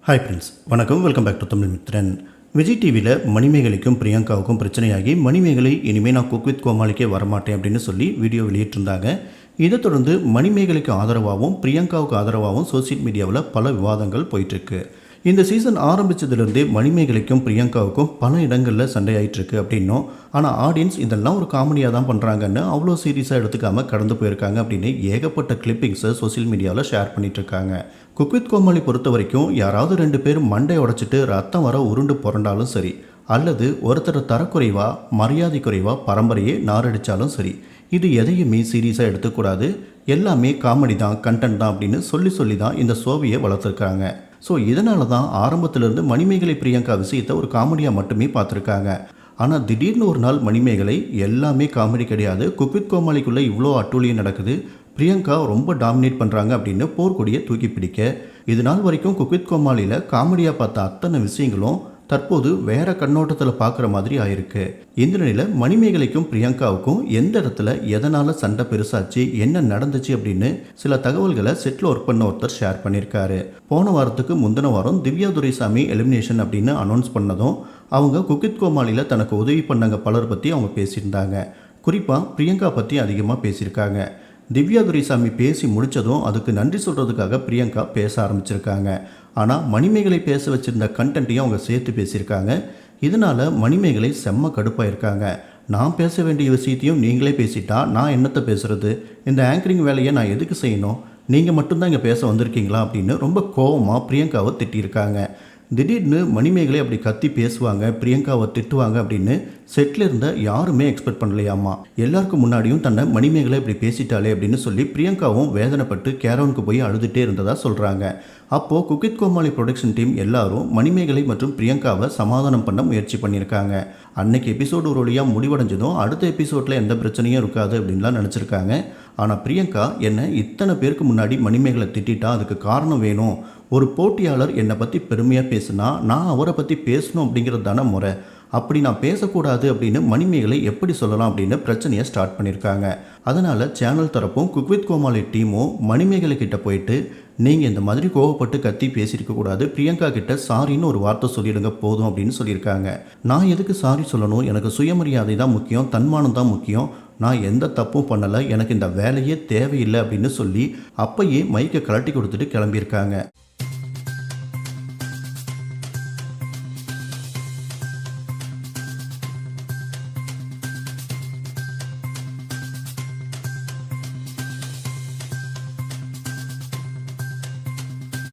Hi friends, வணக்கம். Welcome back to Tamil Mithran. Vijay டிவியில் மணிமேகலைக்கும் பிரியங்காவுக்கும் பிரச்சனையாகி மணிமேகலை இனிமேல் நான் குக் வித் கோமாளிக்கே வரமாட்டேன் அப்படின்னு சொல்லி வீடியோ வெளியிட்டிருந்தாங்க. இதை தொடர்ந்து மணிமேகலைக்கு ஆதரவாகவும் பிரியங்காவுக்கு ஆதரவாகவும் சோசியல் மீடியாவில் பல விவாதங்கள் போயிட்டுருக்கு. இந்த சீசன் ஆரம்பித்ததுலேருந்தே மணிமேகலைக்கும் பிரியங்காவுக்கும் பல இடங்களில் சண்டையாயிட்டிருக்கு அப்படின்னும், ஆனால் ஆடியன்ஸ் இதெல்லாம் ஒரு காமெடியாக தான் பண்ணுறாங்கன்னு அவ்வளோ சீரியஸாக எடுத்துக்காமல் கடந்து போயிருக்காங்க அப்படின்னு ஏகப்பட்ட கிளிப்பிங்ஸை சோசியல் மீடியாவில் ஷேர் பண்ணிகிட்ருக்காங்க. குக் வித் கோமாளி பொறுத்த வரைக்கும் யாராவது 2 பேர் மண்டை உடைச்சிட்டு ரத்தம் வர உருண்டு புரண்டாலும் சரி, அல்லது ஒருத்தர் தரக்குறைவா மரியாதை குறைவா பரம்பரையே நாரடித்தாலும் சரி, இது எதையுமே சீரியஸாக எடுத்துக்கூடாது. எல்லாமே காமெடி தான், கண்டென்ட் தான் அப்படின்னு சொல்லி தான் இந்த ஷோவையை வளர்த்துருக்காங்க. ஸோ இதனால தான் ஆரம்பத்திலிருந்து மணிமேகலை பிரியங்கா விஷயத்தை ஒரு காமெடியாக மட்டுமே பார்த்துருக்காங்க. ஆனால் திடீர்னு ஒரு நாள் மணிமேகலை எல்லாமே காமெடி கிடையாது, குக் வித் கோமாளிக்குள்ளே இவ்வளோ அட்டூழியம் நடக்குது, பிரியங்கா ரொம்ப டாமினேட் பண்ணுறாங்க அப்படின்னு போர்க்கொடியை தூக்கி பிடிக்க, இது நாள் வரைக்கும் குக் வித் கோமாளியில் காமெடியாக பார்த்த அத்தனை விஷயங்களும் தற்போது வேற கண்ணோட்டத்தில் பார்க்குற மாதிரி ஆயிருக்கு. இந்த நிலையில் மணிமேகலைக்கும் பிரியங்காவுக்கும் எந்த இடத்துல எதனால் சண்டை பெருசாச்சு, என்ன நடந்துச்சு அப்படின்னு சில தகவல்களை செட்டில் ஒர்க் பண்ண ஒருத்தர் ஷேர் பண்ணியிருக்காரு. போன வாரத்துக்கு முந்தின வாரம் திவ்யா துரைசாமி எலிமினேஷன் அப்படின்னு அனௌன்ஸ் பண்ணதும் அவங்க குக் வித் கோமாளியில் தனக்கு உதவி பண்ணாங்க பலர் பற்றி அவங்க பேசியிருந்தாங்க. குறிப்பாக பிரியங்கா பற்றி அதிகமாக பேசியிருக்காங்க. திவ்யா துரைசாமி பேசி முடித்ததும் அதுக்கு நன்றி சொல்கிறதுக்காக பிரியங்கா பேச ஆரம்பிச்சிருக்காங்க. ஆனால் மணிமேகலை பேச வச்சுருந்த கண்டென்ட்டையும் அவங்க சேர்த்து பேசியிருக்காங்க. இதனால் மணிமேகலை செம்ம கடுப்பாயிருக்காங்க. நான் பேச வேண்டிய விஷயத்தையும் நீங்களே பேசிட்டா நான் என்னத்தை பேசுகிறது, இந்த ஆங்கரிங் வேலையை நான் எதுக்கு செய்யணும், நீங்கள் மட்டும்தான் இங்கே பேச வந்திருக்கீங்களா அப்படின்னு ரொம்ப கோபமாக பிரியங்காவை திட்டியிருக்காங்க. திடீர்னு மணிமேகலை அப்படி கத்தி பேசுவாங்க, பிரியங்காவை திட்டுவாங்க அப்படின்னு செட்டில் இருந்த யாருமே எக்ஸ்பெக்ட் பண்ணலையாமா. எல்லாருக்கும் முன்னாடியும் தன்னை மணிமேகலை இப்படி பேசிட்டாலே அப்படின்னு சொல்லி பிரியங்காவும் வேதனைப்பட்டு கேரவனுக்கு போய் அழுதுகிட்டே இருந்ததா சொல்கிறாங்க. அப்போது cook with Comali production team எல்லாரும் மணிமேகலை மற்றும் பிரியங்காவை சமாதானம் பண்ண முயற்சி பண்ணியிருக்காங்க. அன்னைக்கு எபிசோடு ஒரு வழியாக முடிவடைஞ்சதும் அடுத்த எபிசோடில் எந்த பிரச்சனையும் இருக்காது அப்படின்லாம் நினச்சிருக்காங்க. ஆனால் பிரியங்கா என்னை இத்தனை பேருக்கு முன்னாடி மணிமேகலை திட்டா அதுக்கு காரணம் வேணும், ஒரு போட்டியாளர் என்னை பற்றி பெருமையாக பேசுனா நான் அவரை பற்றி பேசணும் அப்படிங்கிறது தானே முறை, அப்படி நான் பேசக்கூடாது அப்படின்னு மணிமேகலை எப்படி சொல்லலாம் அப்படின்னு பிரச்சனையை ஸ்டார்ட் பண்ணியிருக்காங்க. அதனால் சேனல் தரப்பும் குக் வித் கோமாளி டீமும் மணிமேகலை கிட்ட போயிட்டு நீங்கள் இந்த மாதிரி கோவப்பட்டு கத்தி பேசியிருக்கக்கூடாது, பிரியங்கா கிட்ட சாரின்னு ஒரு வார்த்தை சொல்லிடுங்க போதும் அப்படின்னு சொல்லியிருக்காங்க. நான் எதுக்கு சாரி சொல்லணும், எனக்கு சுயமரியாதை தான் முக்கியம், தன்மானம் தான் முக்கியம், நான் எந்த தப்பும் பண்ணலை, எனக்கு இந்த வேலையே தேவையில்லை அப்படின்னு சொல்லி அப்பயே மைக்கை கழட்டி கொடுத்துட்டு கிளம்பியிருக்காங்க.